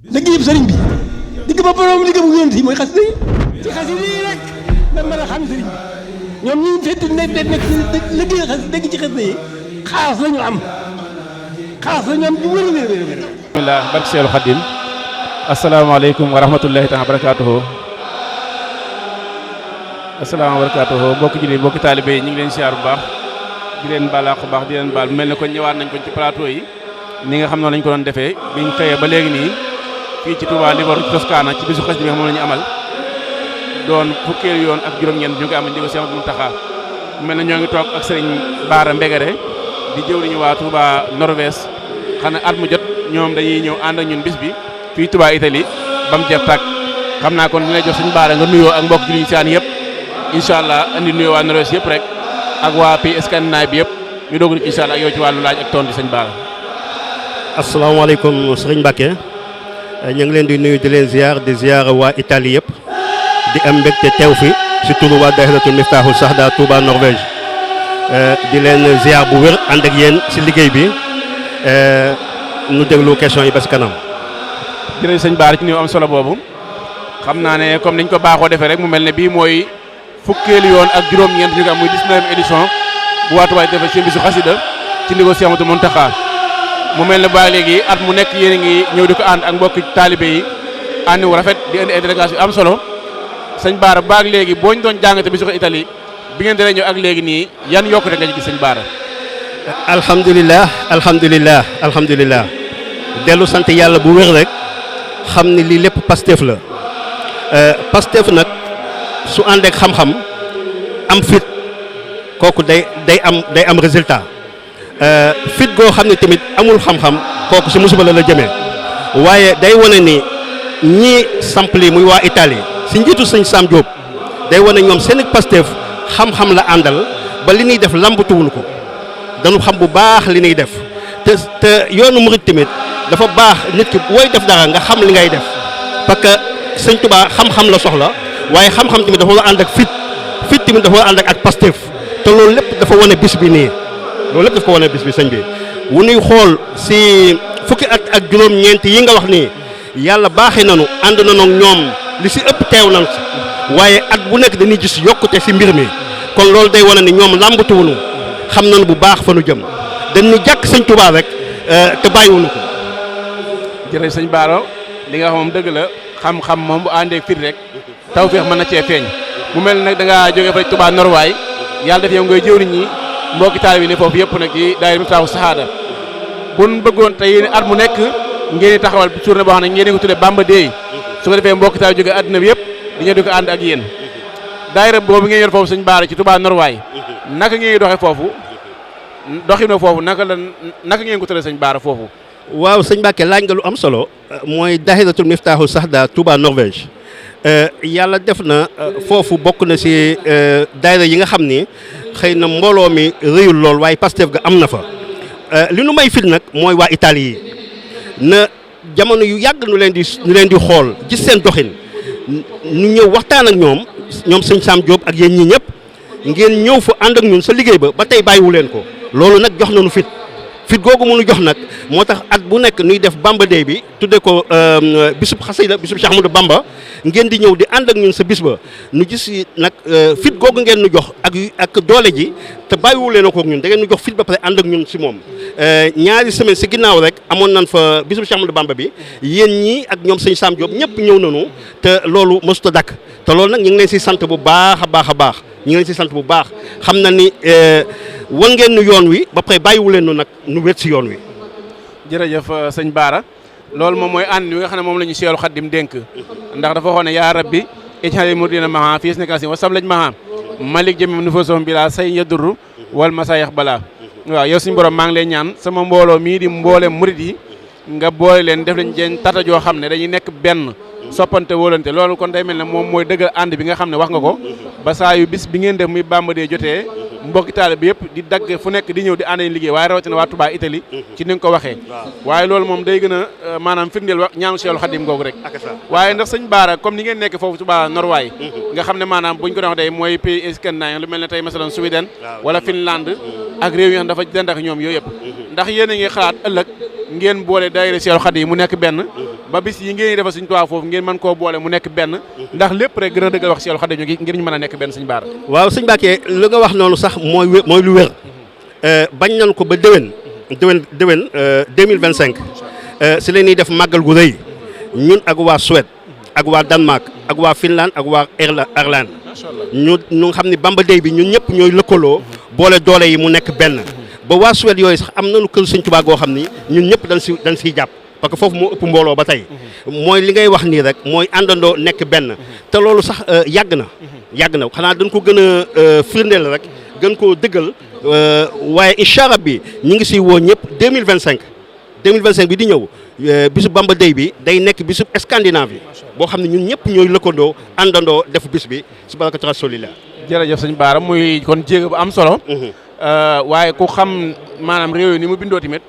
liggéeyub sëriñ bi digg ba borom liggéey bu yonent yi mooy xasida yi ci xasida yi rek da mën a xam sëriñ bi ñoom ñi fekk nekk liggéey xasida dégg ci xasida yi xaas la ñu am bu wér bismillah barke Seexul Xadim asalaamaaleykum wa rahmatullahi taala barakaatuhu mbokki jullit mbokki taalibe yi ñu ngi leen siyaar bu baax di leen balaax bu baax di leen baal mel ne ko ñëwaat nañ ko ci plateau yi ni nga xam noonu lañ ko doon defee biñ xëyee ba léegi nii fii ci Touba Livorno ci Toscana ci bisu xasida bi nga xam moom la ñu amal doon fukkeelu yoon ak juróom-ñeent ñu ngi amal di ko Seex Muntaxa mel na ñoo ngi toog ak sëriñ Baara Mbegere di jëwriñu waa Touba Norvège xanaa at mu jot ñoom dañuy ñëw ànd ak ñun bis bi fii Touba Italie ba mu jeex tàkk xam naa kon ñu lay jox suñu Baara nga nuyoo ak mbokk jullit saan yëpp incha allah andi nuyoo waa Norvège yëpp rek ak waa pays Scandinavie bi yëpp ñu doog incha allah ak yow ci wàllu laaj ak tontu sëñ Baara. asalaamaaleykum sëriñ Mbacke ñu ngi leen di nuyu di leen ziar waa Italie yëpp di am mbégte teew fi si turu waa Daahiratul Miftahul Sahda Touba Norvège di leen ziar bu wér ànd ak yéen si liggéey bi nu déglu question yi ba si kanam. jërëjëf sëñ Baara ci nuyu am solo boobu xam naa ne comme niñ ko baaxoo defee rek mu mel ne bii mooy fukkeelu yoon ak juróom-ñeent ñu ngi am muy 19e édition bu waa Touba defee seen bisu xasida ci ndigal Seex Ahmadu Muntaxa mu mel ne ba léegi at mu nekk yéen a ngi ñëw di ko ànd ak mbokki taalibe yi ànd wu rafet di indi ay délégation yu am solo sëñ Baara baag léegi boo ñu doon jàngate bisu Italie bi ngeen dalee ñëw ak léegi nii yan yokkute nga ci gis sëñ Baara. alhamdulilah dellu sant yàlla bu wér rek xam ni lii lépp Pastef la Pastef nag su àndeek xam-xam am fit kooku day am résultat fit goo xam ne tamit amul xam-xam kooku si musiba la jëmee waaye day wane ni ñii samp lii muy waa Italie si njiitu sëñ Sam Diop day wane ñoom seen Pastef xam-xam la àndal ba li ñuy def lambatuwul ko dañu xam bu baax li ñuy def te yoonu murid tamit dafa baax nit ki booy def dara nga xam li ngay def parce que sëñ Touba xam-xam la soxla waaye xam-xam tamit dafa war a ànd ak fit tamit dafa war a ànd ak Pastef te loolu lépp dafa wane bis bi nii loolu lépp dafa ko wane bis bi sëñ bi wu ñuy xool si fukki at ak juróom-ñeent yi nga wax nii yàlla baaxee nañu ànd nañu ak ñoom li si ëpp teew nañ si waaye at bu nekk dañuy gis yokkute si mbir mi kon loolu day wane ni ñoom làmbatuwuñu xam nañu bu baax fa nu jëm dañu jàkk sëñ Touba rek te bàyyiwuñu ko. jërëjëf sëñ Baara li nga wax moom dëgg la xam-xam moom bu àndee fit rek tawfeex mën na cee feeñ mu mel nag da ngaa jógee fa Touba Norwaay yàlla def yow ngay jëwriñ ñi mbokki taalibe yi ne foofu yëpp nag ci daayira Miftahul Sahada buñ bëggoon tey at mu nekk ngeen di taxawal journée boo xam ne ngeen ko tuddee Bamba Day su ko defee mbokki taalibe jógee àdduna bi yëpp di ñëw di ko ànd ak yéen daayira boobu ngeen yor foofu sëñ Baara ci Touba Norwaay naka ngeen doxee foofu doxina foofu naka ngeen ko tuddee sëñ Baara foofu. waaw sëñ Mbacke laaj nga lu am solo mooy Daahiratul Miftahul Sahda Touba Norvège yàlla def na foofu bokk na si daayira yi nga xam ni xëy na mbooloo mi rëyul lool waaye Pastef ga am na fa li nu may fit nag mooy waa Italie yi na jamono yu yàgg nu leen di xool gis seen doxin ñu ñëw waxtaan ak ñoom sëñ Sam Diop ak yéen ñi ñëpp ngeen ñëw fa ànd ak ñun sa liggéey ba tey bàyyiwu leen ko loolu nag jox nañu fit googu mënu jox nag moo tax at bu nekk nuy def Bamba Day bi tudde ko bisub xasida bisub Cheikh Ahmadou Bamba ngeen di ñëw di ànd ak ñun sa bis ba nu gis nag fit googu ngeen nu jox ak doole ji te bàyyiwu leen ko ak ñun da ngeen nu jox fit ba pare ànd ak ñun si moom ñaari semaine si ginnaaw rek amoon nañ fa bisub Cheikh Ahmadou Bamba bi yéen ñi ak ñoom sëñ Sam Diop ñëpp ñëw nañu te loolu mësut a dakk te loolu nag ñu ngi leen si sant bu baax a baax ñu ngi leen si sant bu baax xam na ni wan ngeen nu yoon wi ba pare bàyyiwu leen nu nag nu wet si yoon wi. jërëjëf sëñ Baara loolu moom mooy ànd wi nga xam ne moom la ñu Seexul Xaddim dénk ndax dafa waxoon ne yaa rabbi ij'al murdina maha fii nekasi wa sablañ maha malik jëmim nu fa soom bi laa say yadurru wal masayax balaa waaw yow suñu borom maa ngi lay ñaan sama mbooloo mii di mboolem murid yi nga boole leen def lañ jeen tata joo xam ne dañuy nekk benn soppante wóolante loolu kon day mel ne moom mooy dëggal ànd bi nga xam ne wax nga ko ba saa yu bis bi ngeen def muy Bamba Day jotee mbokki taalibe bi yëpp di dagg fu nekk di ñëw di ànd liggéey waaye rawatina waa Touba Italie ci ni nga ko waxee waaye loolu moom day gën a maanaam firndeel wax ñaanu Seexul Xadim googu rek waaye ndax sëñ Baara comme ni ngeen nekk foofu Touba Norwaay nga xam ne maanaam buñ ko doon wax day mooy pays scandinave lu mel ne tey masalan Suède wala Finlande ak réew yi nga xam dafa dend ak ñoom yooyu yëpp ndax yéen a ngi xalaat ëllëg ngeen boole daayira Seexul Xadim mu nekk benn ba bis yi ngeen defal Sëñ Tuubaa foofu ngeen mën koo boole mu nekk benn ndax lépp rek gën a dëggal wax Seexul Xadiim ngir ñu mën a nekk benn Sëñ Baara. waaw sëñ Mbacke li nga wax noonu sax mooy lu wér bañ nañ ko ba déwén 2025 si la ñuy def màggal gu rëy ñun ak waa Suède ak waa Danemark ak waa Finlande ak waa Irlande ñu xam ni Bamba Day bi ñun ñëpp ñooy lëkkaloo boole doole yi mu nekk benn ba waa Suède yooyu sax am nañu kër Sëñ Tuubaa goo xam ni ñun ñëpp dañ siy jàpp parce que foofu moo ëpp mbooloo ba tey mooy li ngay wax nii rek mooy àndandoo nekk benn te loolu sax yàgg na xanaa dañ ko gën a firndeel rek gën koo dëggal waaye incha allah bi ñu ngi siy woo ñëpp 2025 bi di ñëw bisu Bamba Day bi day nekk bisu Scandinavie boo xam ne ñun ñëpp ñooy lëkkandoo àndandoo def bis bi si barakatu rasulillah. jërëjëf Sëñ Baara muy kon jéego bu am solo. waaye ku xam maanaam réew yi ni mu bindoo tamit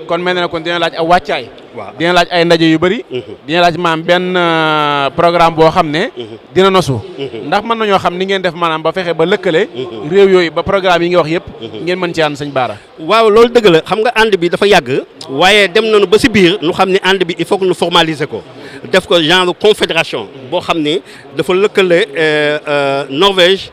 kon mel na kon dina laaj aw wàccaay. waaw dina laaj ay ndaje yu bëri. dina laaj maanaam benn programme boo xam ne. dina nosu. ndax mën nañoo xam ni ngeen def maanaam ba fexe ba lëkkale. réew yooyu ba programme yi nga wax yëpp. ngeen mën ci ànd Sëñ Baara. waaw loolu dëgg la xam nga ànd bi dafa yàgg. waaye dem nañu ba si biir ñu xam ne ànd bi il faut que ñu formaliser ko def ko genre confédération boo xam ni dafa lëkkale Norvège.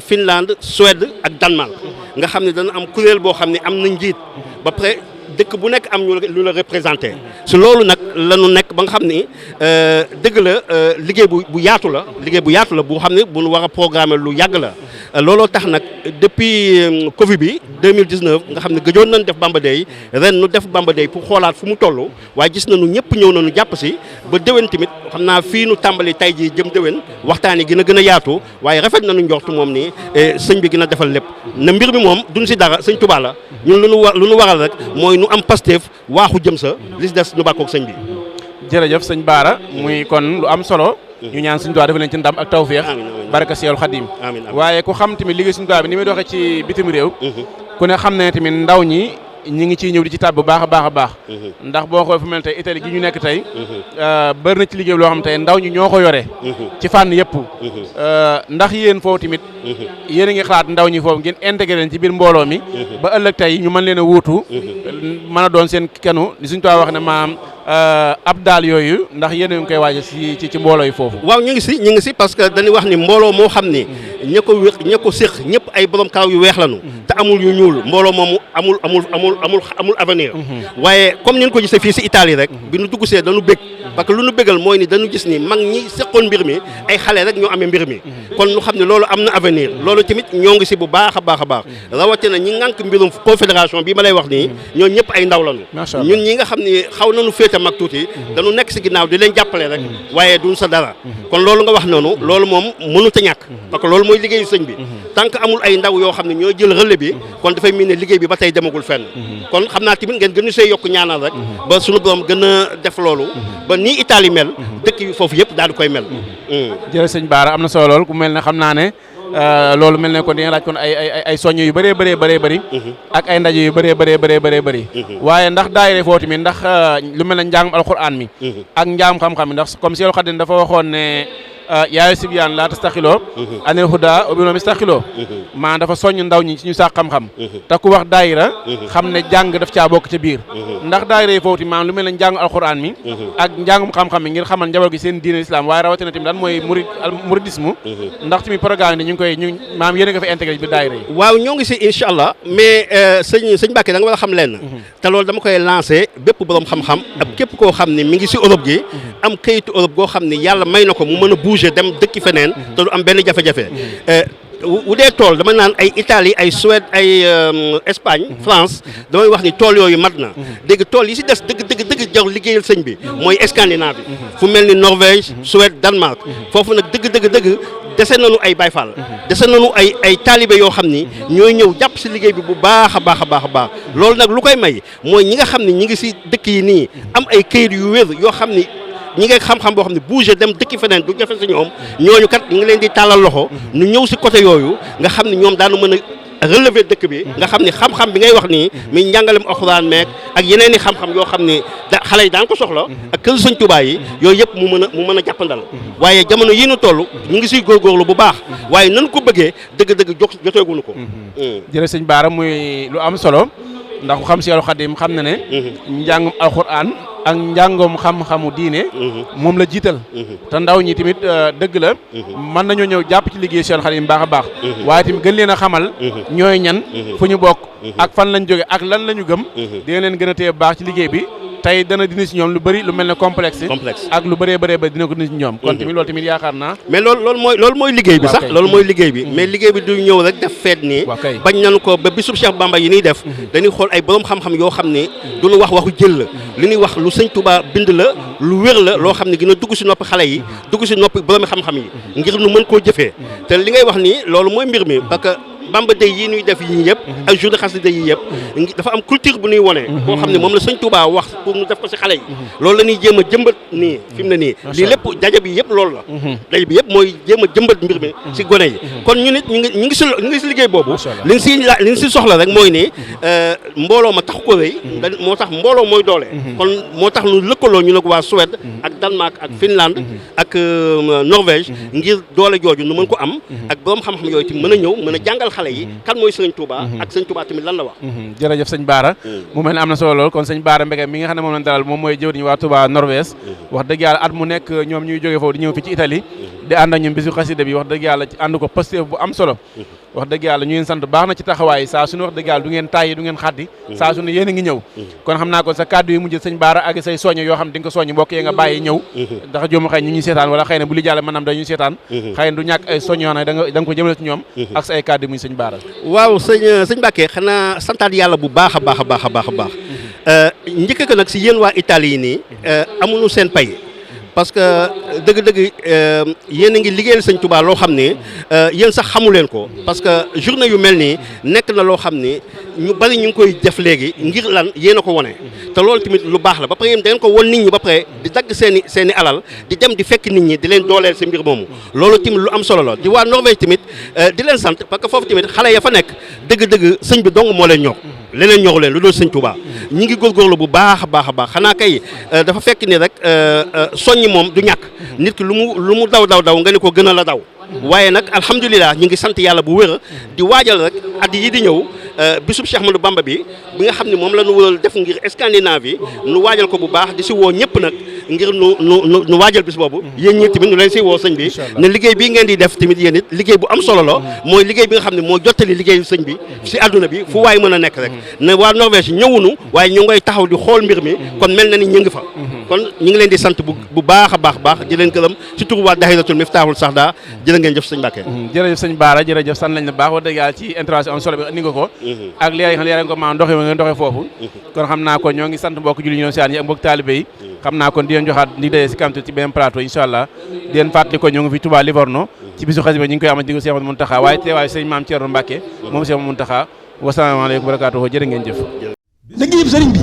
Finlande Suède ak Danemark nga xam ne dana am kuréel boo xam ne am na njiit ba pare dëkk bu nekk am lu la représenté si loolu nag la ñu nekk ba nga xam ni dëgg la liggéey bu yaatu la bu xam ne bu ñu war a programmer lu yàgg la looloo tax nag depuis Covid bi 2019 nga xam ne gëjoon nañ def Bamba Day ren nu def Bamba Day pour xoolaat fu mu toll waaye gis nañu ñëpp ñëw nañu jàpp si ba déwén tamit xam naa fii nu tàmbali tay jii jëm déwén waxtaan yi gën a yaatu waaye rafet nañu njortu moom ni sëñ bi gën a defal lépp na mbir mi moom duñ si dara sëñ Tuubaa la ñun lu nu waral rek mooy nu am Pastef waaxu jëm sa li si des nu bàkkoog sëñ bi. jërëjëf Sëñ Baara muy kon lu am solo. ñu ñaan Sëñ Tuubaa defal leen ci ndam ak tawféex. baraka Seexul Xadiim. waaye ku xam tamit liggéey Sëñ Tuubaa bi ni muy doxee ci bitim réew. ku ne xam ne tamit ndaw ñi ñi ngi ciy ñëw di ci tàbb bu baax a baax. ndax boo xoolee fu mel ne tey Italie gi ñu nekk tey. bëri na ci liggéey loo xam tey ndaw ñi ñoo ko yore. ci fànn yëpp. ndax yéen foofu tamit. yéen a ngi xalaat ndaw ñi foofu ngeen intégré leen ci biir mbooloo mi. ba ëllëg tey ñu mën leen a wuutu. mën a doon seen kenu li Sëñ Tuubaa wax ne maam ab daal yooyu ndax yéen a ngi koy waaj ci mbooloo yi foofu. waaw ñu ngi si parce que dañuy wax ni mbooloo moo xam ni ña ko séq ñëpp ay borom karaw yu weex lañu. te amul yu ñuul mbooloo moomu amul avenir. waaye comme ni ñu ko gisee fii si Italie rek. bi nu dugg see dañu bëgg parce que lu nu bëggal mooy ni dañu gis ni mag ñi seqoon mbir mi ay xale rek ñoo amee mbir mi. kon ñu xam ne loolu am na avenir loolu tamit ñoo ngi si bu baax a baax rawatina ñi ngànk mbirum confédération bi ma lay wax nii ñoo ñëpp ay ndaw lañu. ñun ñi nga xam ne xaw nañu féete mag tuuti dañu nekk si ginnaaw di leen jàppale rek waaye duñ sa dara kon loolu nga wax noonu loolu moom mënut a ñàkk parce que loolu mooy liggéeyu sëñ bi tant que amul ay ndaw yoo xam ne ñoo jël relais bi kon dafay mel ne liggéey bi ba tey demagul fenn kon xam naa tamit ngeen gën a see yokk ñaanal rek ba suñu borom gën a def loolu ba nii Italie mel dëkk yi foofu yëpp daal di koy mel. jërëjëf Sëñ Baara am na solo lool ku mel ne xam naa ne loolu mel ne kon dina laaj kon ay soññ yu bëree bëri ak ay ndaje yu bëree bëri waaye ndax daayira foofu tamit ndax lu mel ne njàngum alxuraan mi ak njàngum xam-xam mi ndax comme Seexul Xadiim dafa waxoon ne yaayu sibyaan laa tastaxiloo anil hudaa wa binoo mistaxiloo maanaam dafa soññ ndaw ñi ci ñu sax xam-xam te ku wax daayira xam ne jàng daf caa bokk ca biir ndax daayira yi foofu tamit maanaam lu mel ne njàngum alxuraan mi ak njàngum xam-xam mi ngir xamal njaboot gi seen diine islam waaye rawatina tamit lan mooy muridisme ndax tamit programme yi ñu maanaam yéen a nga fa intégré bi daayira yi waaw ñoo ngi si incha allah mais sëñ Mbacke da nga war a xam leen te loolu dama koy lancé bépp borom xam-xam ak képp koo xam ne mi ngi si Europe gi am kayitu Europe goo xam ne yàlla may na ko mu mën a bouger dem dëkki feneen te du am benn jafe-jafe bu dee tool dama naan ay Italie ay Suède ay Espagne France damay wax ni tool yooyu mat na dégg tool yi si des dëgg jar liggéeyal sëñ bi mooy Scandinavie fu mel ni Norvège Suède Danemark foofu nag dëgg dese nañu ay Baay Faal dese nañu ay taalibe yoo xam ni ñooy ñëw jàpp si liggéey bi bu baax a baax loolu nag lu koy may mooy ñi nga xam ni ñi ngi si dëkk yi nii am ay këyit yu wér yoo xam ni ñi ngi xam-xam boo xam ne bouger dem dëkki feneen du jafe si ñoom ñooñu kat ñu ngi leen di tàllal loxo ñu ñëw si côté yooyu nga xam ne ñoom daanu mën a relever dëkk bi nga xam ne xam-xam bi ngay wax nii mi njàngalem alxuraan meek ak yeneen i xam-xam yoo xam ne xale yi daan ko soxla ak kër Sëñ Tuubaa yi yooyu yëpp mu mën a jàppandal waaye jamono yi ñu toll ñu ngi siy góorgóorlu bu baax waaye nan ko bëggee dëgg joteeguñu ko. jërëjëf Sëñ Baara muy lu am solo ndax ku xam Seexul Xadim xam na ne njàngum alxuraan ak njàngoom xam-xamu diine moom la jiital te ndaw ñi tamit dëgg la mën nañoo ñëw jàpp ci liggéey Seexul Xadim baax a baax waaye tamit gën leen a xamal ñooy ñan fu ñu bokk ak fan lañ jóge ak lan la ñu gëm dina leen gën a téye baax ci liggéey bi tey dana dindi si ñoom lu bëri lu mel ne complexe ak lu bëree ba dina ko dindi si ñoom kon tamit loolu tamit yaakaar naa mais loolu mooy liggéey bi sax loolu mooy liggéey bi mais liggéey bi du ñëw rek def feet nii bañ nañu ko ba bisub Cheikh Bamba yi ñuy def dañuy xool ay borom xam-xam yoo xam ne du ñu wax waxu jël la li ñuy wax lu sëñ Touba bind la lu wér la loo xam ne gën a dugg si noppi xale yi dugg si noppi borom xam-xam yi ngir nu mën koo jëfee te li ngay wax nii loolu mooy mbir mi parce que Bamba day yi ñuy def yii yëpp ak journée xasida yi yëpp dafa am culture bu ñuy wone boo xam ne moom la sëñ Touba wax pour ñu def ko si xale yi loolu la ñuy jéem a jëmbat nii fi mu ne nii lii lépp daje bi yëpp loolu la daje bi yëpp mooy jéem a jëmbat mbir mi si gone yi kon ñu nit ñu ngi si liggéey boobu li ñu si soxla rek mooy ni mbooloo ma tax ko rëy moo tax mbooloo mooy doole kon moo tax ñu lëkkaloo ñu nag waa Suède ak Danemark ak Finlande ak Norvège ngir doole jooju nu mën ko am ak borom xam-xam yooyu ti mën a ñëw mën a jàngal xale yi kan mooy sëñ Touba ak sëñ Touba tamit lan la wax jërëjëf sëñ Baara mu mel ne am na solo lool kon sëñ Baara Mbege mi nga xam ne moom lañ dalal moom mooy jëwriñ waa Touba Norvège wax dëgg yàlla at mu nekk ñoom ñuy jógee foofu di ñëw fi ci Italie di ànd ak ñun bisu xasida bi wax dëgg yàlla ci ànd ko Pastef bu am solo wax dëgg yàlla ñu ngeen sant baax na ci taxawaay saa suñu wax dëgg yàlla du ngeen tàyyi du ngeen xaddi saa suñu yéen a ngi ñëw kon xam naa ko sa kàddu yi mujj sëñ Baara ak say soññ yoo xam ne di nga ko soññ mbokk yi nga bàyyi ñëw ndax joomu xëy ñu ñuy seetaan wala xëy na bu li jàlle maanaam dañuy seetaan xëy na du ñàkk ay soññ yoo xam ne da nga ko jëmale ci ñoom ak sa ay kàddu muy sëñ Baara waaw sëñ Mbacke xanaa santaat yàlla bu baax a baax a baax a baax a baax njëkk ko nag si yéen waa Italie yi nii amuñu seen pay parce que dëgg-dëgg yéen a ngi liggéeyal sëñ Touba loo xam ne yéen sax xamu leen ko parce que journée yu mel nii nekk na loo xam ne ñu bari ñu ngi koy def léegi ngir lan yéen a ko wone te loolu tamit lu baax la ba pare yéen da ngeen ko won nit ñi ba pare di dagg seen i alal di dem di fekk nit ñi di leen dooleel si mbir moomu loolu tamit lu am solo la di waa Norvège tamit di leen sant parce que foofu tamit xale ya fa nekk dëgg-dëgg sëñ bi dong moo leen ñor leneen ñoru leen lu doon sëñ Touba ñi ngi góorgóorlu bu baax a baax a baax xanaa kay dafa fekk ni rek soññi moom du ñàkk nit ki lu mu daw nga ne ko gën a la daw waaye nag alhamdulilah ñu ngi sant yàlla bu wér di waajal rek at yi di ñëw bisub Cheikh Ahmadou Bamba bi nga xam ne moom la ñu wëral def ngir Scandinavie nu waajal ko bu baax di si woo ñëpp nag ngir nu waajal bis boobu yéen ñi tamit nu leen si woo sëñ bi ne liggéey bii ngeen di def tamit yéen it liggéey bu am solo la mooy liggéey bi nga xam ne moo jottali liggéeyu sëñ bi si àdduna bi fu waay mën a nekk rek ne waa Norvège ñëwunu waaye ñu ngay taxaw di xool mbir mi kon mel na ni ñu ngi fa kon ñu ngi leen di sant bu baax a baax di leen gërëm si turu waa Dahiratul Miftahul Sahda jërë ngeen jëf sëñ Mbacke jërëjëf sëñ Baara jërëjëf sant lañ la baax wax dëgg yàlla ci intervention am solo bi ni nga ko ak li xam ne ko maa ndoxe ngeen doxee foofu kon xam naa ko ñoo ngi sant mbokk julli ñoo saan yi ak mbokk taalibe yi xam naa kon di leen joxaat di daje si kamtu ci benn plateau incha allah di leen fàttali ko ñoo ngi fi Touba Livorno ci bisu xasida ñu ngi koy amal di ko Cheikh Mountakha waaye teewaay sëñ Maam Thierno Mbacke moom Cheikh Mountakha wasalaamaaleykum wa barakaatuhu jërë ngeen jëf liggéeyub sëriñ bi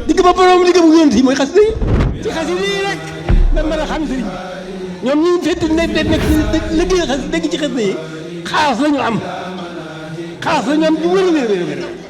digg ba borom liggéey bu ngeen si mooy xasida yi ci xasida yi rek da mën a xam sëriñ bi ñoom ñi fekk nekk liggéey xasida dégg ci xasida yi xaas la ñu am bu wér